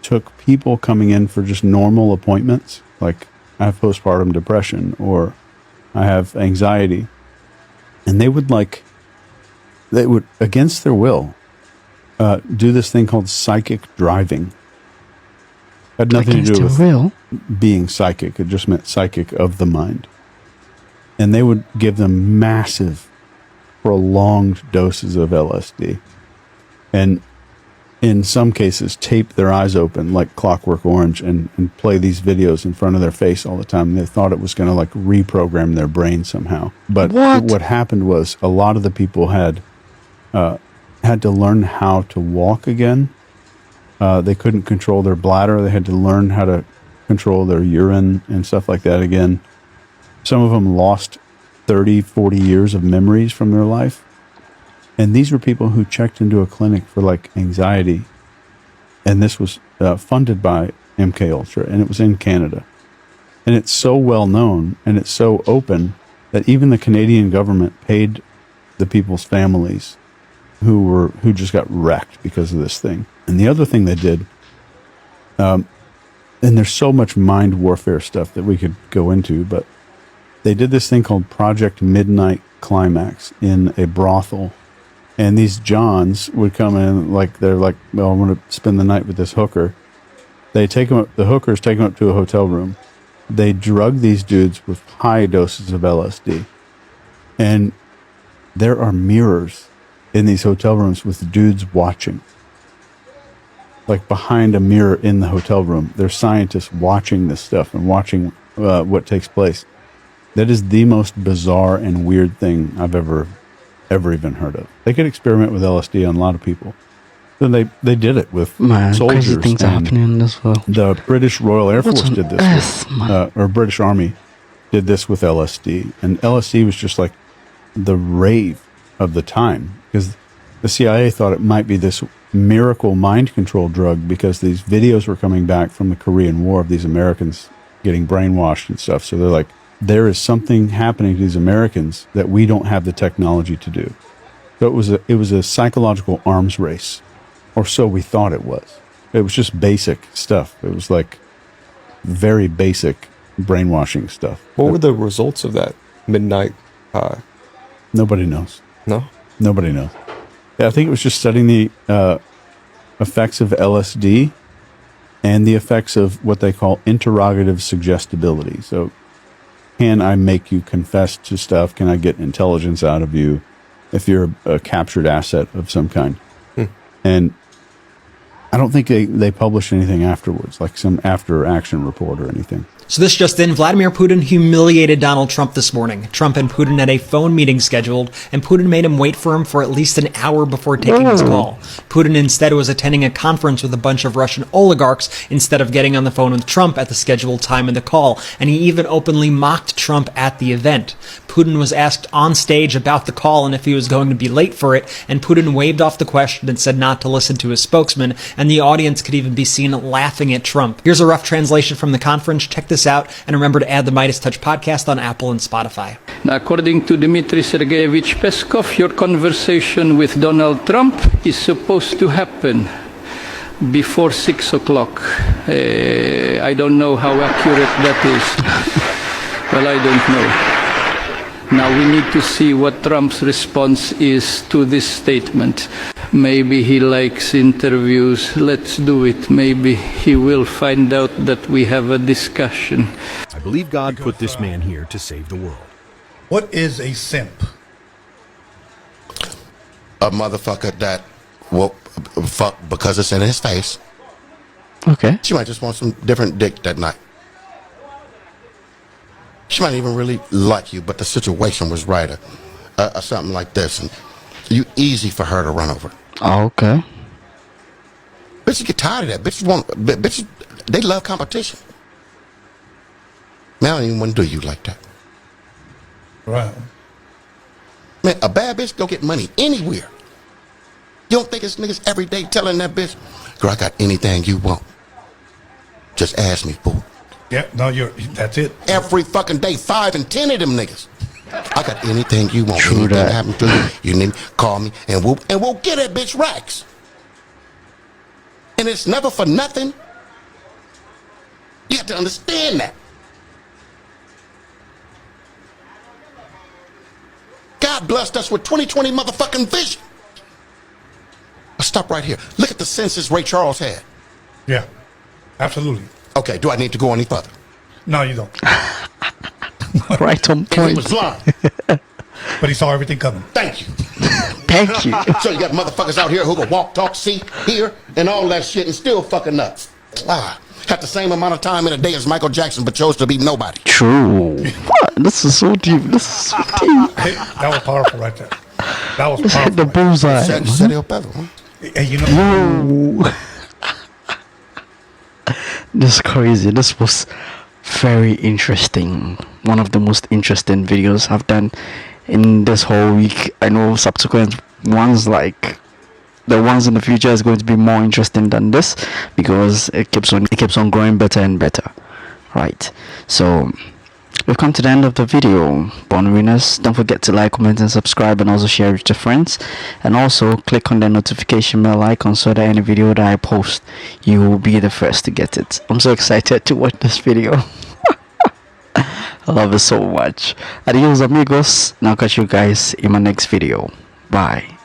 took people coming in for just normal appointments, like I have postpartum depression or I have anxiety, and they would against their will do this thing called psychic driving. Had nothing to do with being psychic. It just meant psychic of the mind. And they would give them massive, prolonged doses of LSD. And in some cases, tape their eyes open like Clockwork Orange and play these videos in front of their face all the time. They thought it was going to like reprogram their brain somehow. But what happened was a lot of the people had to learn how to walk again. They couldn't control their bladder. They had to learn how to control their urine and stuff like that again. Some of them lost 30, 40 years of memories from their life. And these were people who checked into a clinic for like anxiety. And this was funded by MK Ultra, and it was in Canada. And it's so well known and it's so open that even the Canadian government paid the people's families who just got wrecked because of this thing. And the other thing they did, and there's so much mind warfare stuff that we could go into, but they did this thing called Project Midnight Climax in a brothel. And these Johns would come in they're like, well, I want to spend the night with this hooker. They take them up, the hookers take them up to a hotel room. They drug these dudes with high doses of LSD. And there are mirrors in these hotel rooms with dudes watching. Like behind a mirror in the hotel room, there's scientists watching this stuff and watching what takes place. That is the most bizarre and weird thing I've ever even heard of. They could experiment with LSD on a lot of people. Then they did it with soldiers. Crazy things are happening as well. The British Royal Air Force did this, or British Army did this with LSD. And LSD was just like the rave of the time, because the CIA thought it might be this miracle mind control drug because these videos were coming back from the Korean War of these Americans getting brainwashed and stuff. So they're like, there is something happening to these Americans that we don't have the technology to do. So it was a psychological arms race, or so we thought it was. It was just basic stuff. It was like very basic brainwashing stuff. What were the results of that midnight? Nobody knows. No? Nobody knows. Yeah, I think it was just studying the effects of LSD and the effects of what they call interrogative suggestibility. So, can I make you confess to stuff? Can I get intelligence out of you if you're a captured asset of some kind? And I don't think they published anything afterwards, like some after action report or anything. So this just in, Vladimir Putin humiliated Donald Trump this morning. Trump and Putin had a phone meeting scheduled, and Putin made him wait for him for at least an hour before taking his call. Putin instead was attending a conference with a bunch of Russian oligarchs instead of getting on the phone with Trump at the scheduled time of the call, and he even openly mocked Trump at the event. Putin was asked on stage about the call and if he was going to be late for it, and Putin waved off the question and said not to listen to his spokesman, and the audience could even be seen laughing at Trump. Here's a rough translation from the conference. Check this out, and remember to add the Midas Touch podcast on Apple and Spotify. Now, according to Dmitry Sergeyevich Peskov, your conversation with Donald Trump is supposed to happen before 6 o'clock. I don't know how accurate that is. Well, I don't know. Now we need to see what Trump's response is to this statement. Maybe he likes interviews. Let's do it. Maybe he will find out that we have a discussion. I believe God put this man here to save the world. What is a simp? A motherfucker that will fuck because it's in his face. Okay. She might just want some different dick that night. She might even really like you, but the situation was right, or something like this, and you easy for her to run over. Oh, okay. Bitches get tired of that. Bitches, they love competition. Man, I don't even want to do you like that. Right. Man, a bad bitch go get money anywhere. You don't think it's niggas every day telling that bitch, girl, I got anything you want. Just ask me, fool. Yeah, no, that's it. Every fucking day, 5 and 10 of them niggas. I got anything you want. True anything that. happen to you, you need me, call me, and we'll get that bitch racks. And it's never for nothing. You have to understand that. God blessed us with 20/20 motherfucking vision. I'll stop right here. Look at the census Ray Charles had. Yeah, absolutely. Okay, do I need to go any further? No, you don't. Right on He point. was blind. But he saw everything coming. Thank you. Thank you. So you got motherfuckers out here who can walk, talk, see, hear, and all that shit and still fucking nuts. Had the same amount of time in a day as Michael Jackson, but chose to be nobody. True. What? This is so deep. This is so deep. Hey, that was powerful right there. That was Just hit powerful. the bullseye. Said El Pedro, huh? Hey, you know. Whoa. This is crazy. This was very interesting. One of the most interesting videos I've done in this whole week. I know subsequent ones, like the ones in the future, is going to be more interesting than this because it keeps on growing better and better. Right. So we've come to the end of the video. Born winners, don't forget to like, comment and subscribe, and also share it with your friends, and also click on the notification bell icon so that any video that I post, you will be the first to get it. I'm so excited to watch this video. I love it so much. Adios amigos, and I'll catch you guys in my next video. Bye.